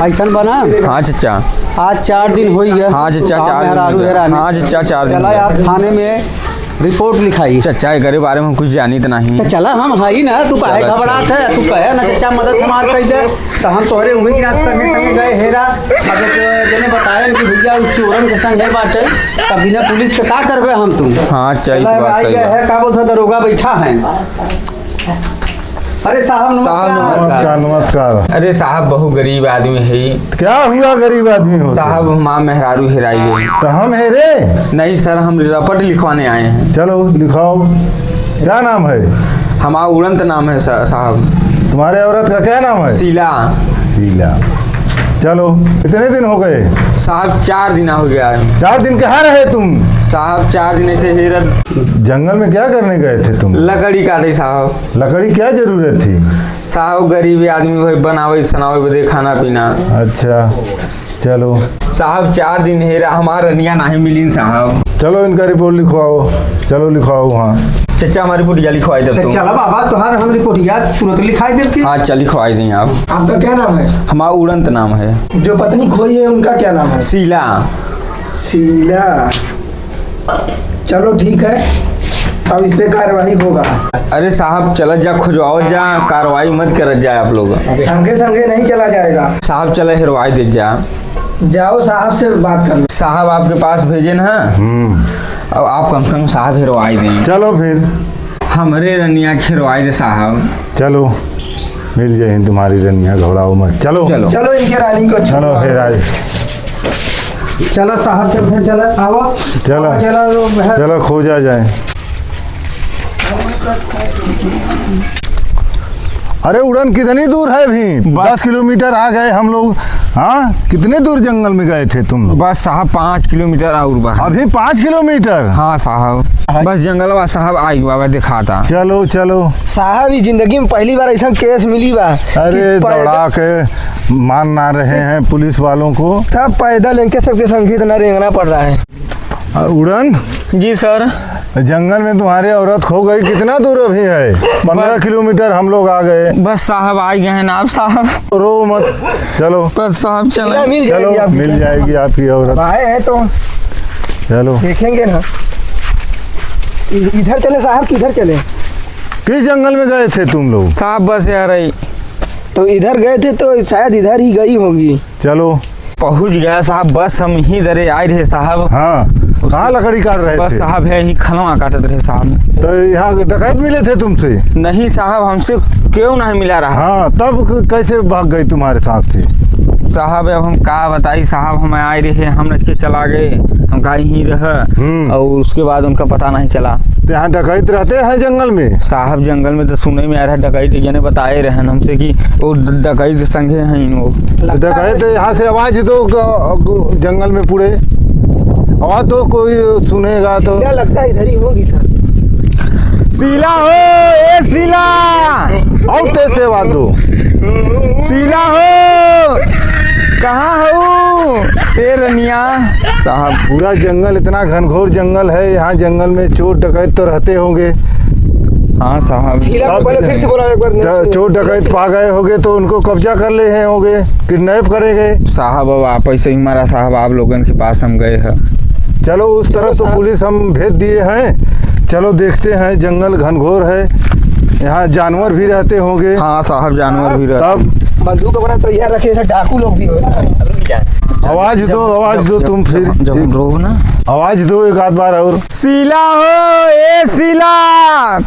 कैसन बना? हाँ चचा। आज 4 दिन हो गया। हाँ चचा 4 दिन। हाँ चचा 4 दिन। चला यार थाने में रिपोर्ट लिखाई। चचा एकरे बारे में कुछ जानी तो नहीं। तो चला हम हाई ना, तू काहे घबरात है? तू कहे ना चचा मदद हमार कर दे तो हम तोहरे उम्मीद के संगे संगे गए हेरा। अब जने बताए कि भैया चोरन के संग है बाटे, तब बिना पुलिस के का करबे हम तू। हाँ चल बात सही है। का बोलता दरोगा बैठा है। अरे साहब नमस्कार। नमस्कार। अरे साहब बहुत गरीब आदमी है। क्या हुआ गरीब आदमी हो? साहब माँ मेहरारू हेराई गई। तो हम है रे? नहीं सर, हम रपट लिखवाने आए हैं। चलो लिखाओ। क्या नाम है? हमारा उड़ंत नाम है साहब। तुम्हारे औरत का क्या नाम है? शीला। शीला। चलो कितने दिन हो गए? साहब 4 दिन हो गया है। 4 दिन कहाँ रहे तुम? साहब 4 दिन ऐसे हेरा। जंगल में क्या करने गए थे तुम? लकड़ी काटे साहब। लकड़ी क्या जरूरत थी? साहब गरीब आदमी भाई बनावे सनावे बदे खाना पीना। अच्छा चलो। साहब 4 दिन हेरा, हमारा रनिया नहीं मिली साहब। चलो इनका रिपोर्ट लिखवाओ। चलो लिखवाओ। हाँ चचा हमारी रिपोर्ट लिखवाई दे तुम। चला बाबा तुम्हारा हम रिपोर्ट याद तुरंत लिखाई दे के। हाँ चल लिखवाई दें आप। आपका क्या नाम है? हमारा उड़ंत नाम है। जो पत्नी खोई है उनका क्या नाम है? शीला। शीला। चलो ठीक है, अब इस पे कार्रवाई होगा। अरे साहब चल जा, खुजवाओ जा, कार्रवाई मत कर जाए आप लोग। संगे संगे नहीं चला जाएगा। साहब चले हेरवाई दे जा। जाओ साहब से बात कर लो। साहब आपके पास भेजे ना, अब आप कम से कम साहब हेरवाई दें। चलो फिर हमरे रनिया हेरवाई दे साहब। चलो मिल जाए तुम्हारी रनिया, घबराओ मत। चलो चलो चलो इनके रानी को चलो फिर आज। चला साहब चल चला आओ। चलो चलो चलो खोजा जाए। अरे उड़न कितनी दूर है? अभी 10 किलोमीटर आ गए हम लोग। हाँ कितने दूर जंगल में गए थे तुम लोग? बस साहब 5 किलोमीटर और बा। अभी 5 किलोमीटर? हाँ साहब बस जंगलवा साहब आई बाबा दिखाता। चलो चलो। साहब ये जिंदगी में पहली बार ऐसा केस मिली बा। अरे दौड़ा के मान ना रहे हैं पुलिस वालों को। तब पैदल इनके सबके संगीत न रेंगना पड़ रहा है। उड़न जी सर। जंगल में तुम्हारी औरत खो गई, कितना दूर अभी है? 15 किलोमीटर हम लोग आ गए। बस साहब आ गए हैं ना आप साहब। रो मत। चलो बस साहब चलो। मिल चलो जाएगी मिल जाएगी आपकी औरत। आए हैं तो चलो देखेंगे ना। इधर चले साहब, किधर चले? किस जंगल में गए थे तुम लोग? साहब बस यार आई। तो इधर गए थे तो शायद इधर ही गई होंगी। चलो पहुंच गया साहब, बस हम ही दरे आए रहे साहब। हाँ कहाँ लकड़ी काट रहे बस थे? साहब है ही खलवा काटत रहे साहब। तो यहाँ डकैत मिले थे तुमसे? नहीं साहब हमसे क्यों नहीं मिला रहा। हाँ तब कैसे भाग गई तुम्हारे साथ से? साहब अब हम का बताई साहब, हम आए रहे हम नच के चला गए, हम का ही रहे और उसके बाद उनका पता नहीं चला। तो यहाँ डकैत रहते हैं जंगल में? साहब जंगल में तो सुने में आ रहा है डकैत, यानी बताए रहे हमसे कि वो डकैत संगे हैं वो। डकैत यहाँ से आवाज दो जंगल में पूरे आवाज दो, कोई सुनेगा तो। लगता है इधर ही होगी सर। शीला हो ए शीला, और कैसे आवाज दो। शीला हो कहाँ हो ए रनिया। साहब पूरा जंगल, इतना घनघोर जंगल है, यहाँ जंगल में चोर डकैत तो रहते होंगे। हाँ साहब। पहले फिर से बोला एक बार। चोर डकैत पा गए होंगे तो उनको कब्जा कर ले हैं होंगे, किडनैप करेंगे। साहब अब आप ऐसे ही मारा साहब, आप लोगों के पास हम गए हैं। चलो उस तरफ तो पुलिस हम भेज दिए हैं। चलो देखते हैं, जंगल घनघोर है, यहाँ जानवर भी रहते होंगे। हाँ साहब जानवर भी रहते। सब बंदूक अपना तैयार रखे, डाकू लोग भी हो। आवाज दो तुम फिर। जब रो ना आवाज दो एक आध बार और। शीला हो ए शीला,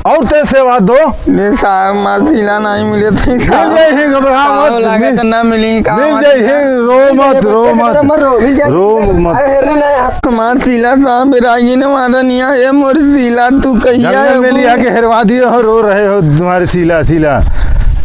और तैसे आवाज दो। ले साहब माँ शीला नहीं मिले थे। मिल जाए, घबरा मत। लागत ना मिली। मिल जाए, रो मत रो मत। हमार शीला साहब रागी ने मारा नहीं है। मोर शीला तू कहिया जंगल में लिया के हेरवा दिए हो, रो रहे हो तुम्हारी शीला।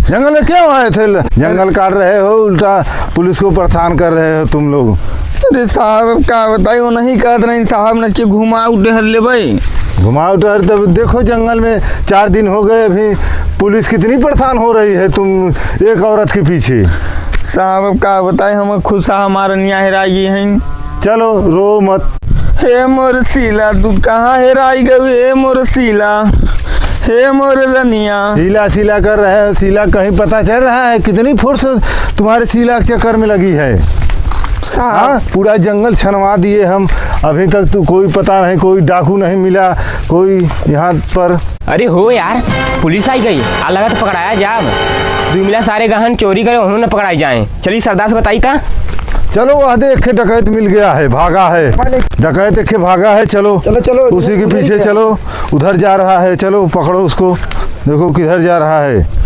जंगल में क्यों आए थे? जंगल काट रहे हो, उल्टा पुलिस को परेशान कर रहे हो तुम लोग। अरे साहब का बताई, वो नहीं कहते नहीं साहब नच के घुमा उठहर ले भाई। घुमाओ टहर तब देखो जंगल में 4 दिन हो गए, अभी पुलिस कितनी परेशान हो रही है तुम एक औरत के पीछे। साहब का बताए, हम खुद सा हमारा निया हेराई हैं। चलो रो मत। हे मोर शीला तू कहाँ हेराई गई। हे मोर शीला हे मोरे रनिया। सीला सीला कर रहे हो, सीला कहीं पता चल रहा है कितनी फोर्स तुम्हारे सीला के चक्कर में लगी है? साहब हाँ, पूरा जंगल छनवा दिए हम, अभी तक तो कोई पता नहीं, कोई डाकू नहीं मिला, कोई यहाँ पर। अरे हो यार, पुलिस आई गई, लगा तो पकड़ाया जाब। मिला सारे गहन चोरी करे उन्होंने पकड़ाई जाए। चलिए सरदार से बताई था। चलो वह देख डकैत मिल गया है, भागा है डकैत, एक भागा है। चलो चलो चलो उसी के पीछे चलो, उधर जा रहा है, चलो पकड़ो उसको, देखो किधर जा रहा है।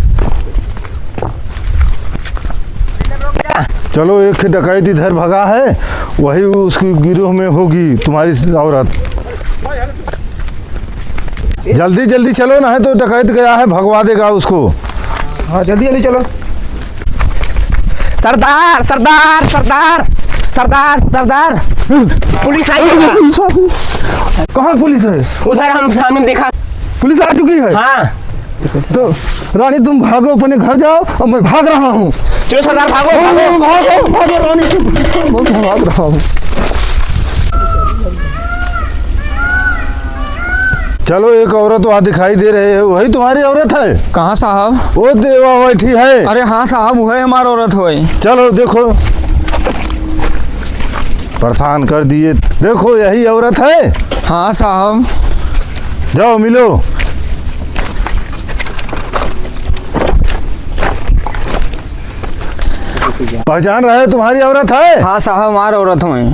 चलो एक डकैत इधर भागा है, वही उसकी गिरोह में होगी तुम्हारी औरत। जल्दी जल्दी चलो ना, है तो डकैत गया है, भगवा देगा उसको। हाँ जल्दी जल्दी चलो। सरदार सरदार सरदार सरदार सरदार, पुलिस आई है। कहाँ पुलिस है? उधर हम सामने देखा। पुलिस आ चुकी है? हाँ तो रानी तुम भागो, अपने घर जाओ और मैं भाग रहा हूँ। चलो सरदार भागो भागो। भागो भागो रानी, मैं भाग रहा हूँ। चलो एक औरत वहाँ दिखाई दे रही है, वही तुम्हारी औरत है? कहाँ साहब? वो देवा बैठी है। अरे हाँ साहब, वही हमारी औरत हुई। चलो देखो, परेशान कर दिए, देखो यही औरत है। हाँ साहब। जाओ मिलो। पहचान रहे तुम्हारी औरत है? हाँ साहब, हमारी औरत हुई।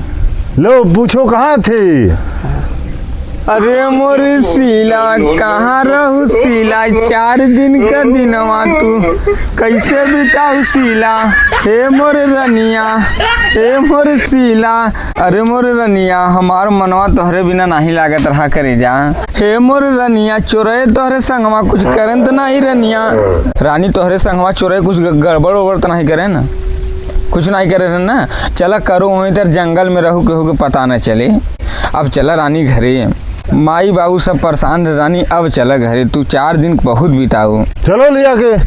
लो पूछो कहाँ थी? अरे मोरे सीला, कहाँ रहू सीला? 4 दिन का दिनवा तू कैसे बिताऊ सीला? हे मोरे रनिया, हे मोरे सीला। अरे मोरे रनिया, हमार मनवा तोहरे बिना नहीं लागत रहा करे जा। हे मोरे रनिया, चोरे तोहरे संगवा कुछ करन तो नहीं रनिया? रानी तोहरे संगवा चोरे कुछ गड़बड़ उबड़ तो नहीं करे ना? कुछ नहीं करे ना? चला करो वहीं तर जंगल में रहू, केहू के पता न चले। अब चला रानी घरे, माई बाबू सब परेशान रानी, अब चला घरे, तू 4 दिन बहुत बिताऊ। चलो लिया के।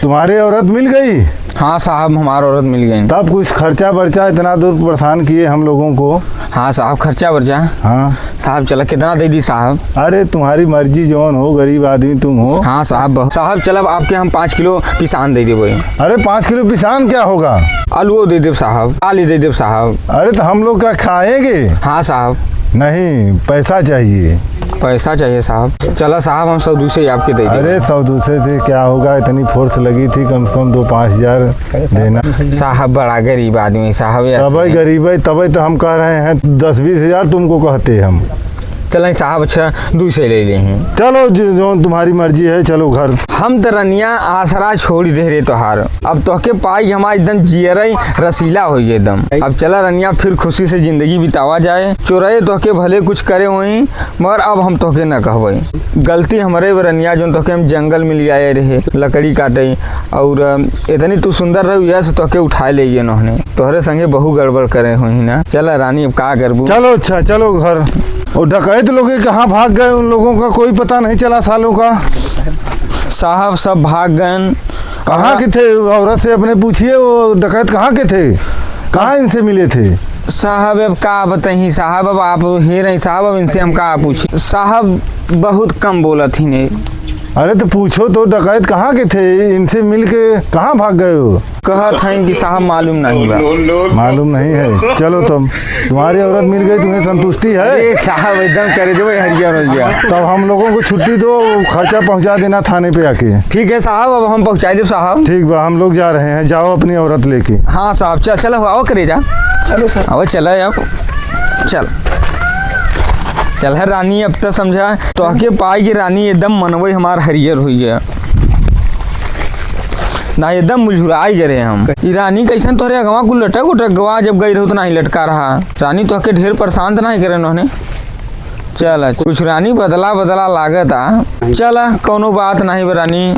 तुम्हारी औरत मिल गई? हाँ साहब, हमारी औरत मिल गई। तब कुछ खर्चा बर्चा, इतना दूर परेशान किए हम लोगों को। हाँ साहब, खर्चा वर्चा। हाँ साहब चला, कितना दे दी साहब? अरे तुम्हारी मर्जी, जौन हो, गरीब आदमी तुम हो। हाँ साहब। साहब चला, आपके हम 5 किलो पिसान दे देवे। अरे 5 किलो पिसान क्या होगा? आलू दे देव साहब, आलू दे देव साहब। अरे तो हम लोग क्या खाएंगे? हाँ साहब। नहीं, पैसा चाहिए। पैसा चाहिए साहब। चला साहब, हम 100 दूसरे आपके दे देंगे। अरे 100 दूसरे से क्या होगा, इतनी फोर्स लगी थी, कम से कम 2-5 हजार देना। साहब बड़ा गरीब आदमी साहब। तभी गरीब है, तभी तो हम कह रहे हैं 10-20 हजार तुमको कहते हम। चलें साहब, अच्छा दूसरे ले लें। चलो जो तुम्हारी मर्जी है, चलो घर। हम तो रनिया आसरा छोड़ दे रे तोहार, अब तोहके पाई हमारा एकदम जियरई रसीला हो गए एकदम। अब चला रनिया, फिर खुशी से जिंदगी बितावा जाए। चोरए तोहके भले कुछ करे हुई, मगर अब हम तोहके न कहबई। गलती हमारे रनिया, जो तोहके हम जंगल में ले आए रहे लकड़ी काटे, और इतनी तू सुंदर रही है, तोहके उठाए ले गए उन्होंने, तोहरे संगे बहु गड़बड़ करे हुई ना। चला रानी, अब का करबू? चलो अच्छा, चलो घर। और डकैत लोग कहाँ भाग गए, उन लोगों का कोई पता नहीं चला सालों का? साहब सब भाग गए। कहाँ के थे? औरत से अपने पूछिए, वो डकैत कहाँ के थे, कहाँ इनसे मिले थे? साहब अब का बताई साहब, अब आप ही रही साहब, अब इनसे हम का पूछे साहब, बहुत कम बोला थी ने। अरे तो पूछो तो, डकैत कहाँ के थे, इनसे मिल के कहाँ भाग गए हो? कहत हैं कि साहब मालूम नहीं बा। मालूम नहीं है? चलो तुम, तुम्हारी औरत मिल गई, तुम्हें संतुष्टि है? अरे साहब एकदम करे जो हरियर हो गया। तब हम लोगों को छुट्टी दो, खर्चा पहुंचा देना थाने पे आके। ठीक है साहब, अब हम पहुंचा दे साहब। ठीक बा, हम लोग जा रहे हैं, जाओ अपनी औरत लेके। हाँ साहब, चल चलो आओ करे जा। चलो सर। आओ चला अब, चल चल है रानी, अब तो समझा तोहके पाई कि रानी एकदम मनवई हमार हरियर हुई है ना, एकदम मुझुराई जरे हम। ई रानी कैसन तोहरे अगवा कुल लटक उटक गवा, जब गई रहो तो नहीं लटका रहा। रानी तोहके ढेर परेशान तो नहीं करे उन्होंने। चल कुछ रानी बदला बदला लागत आ। चल कोनो बात नहीं रानी।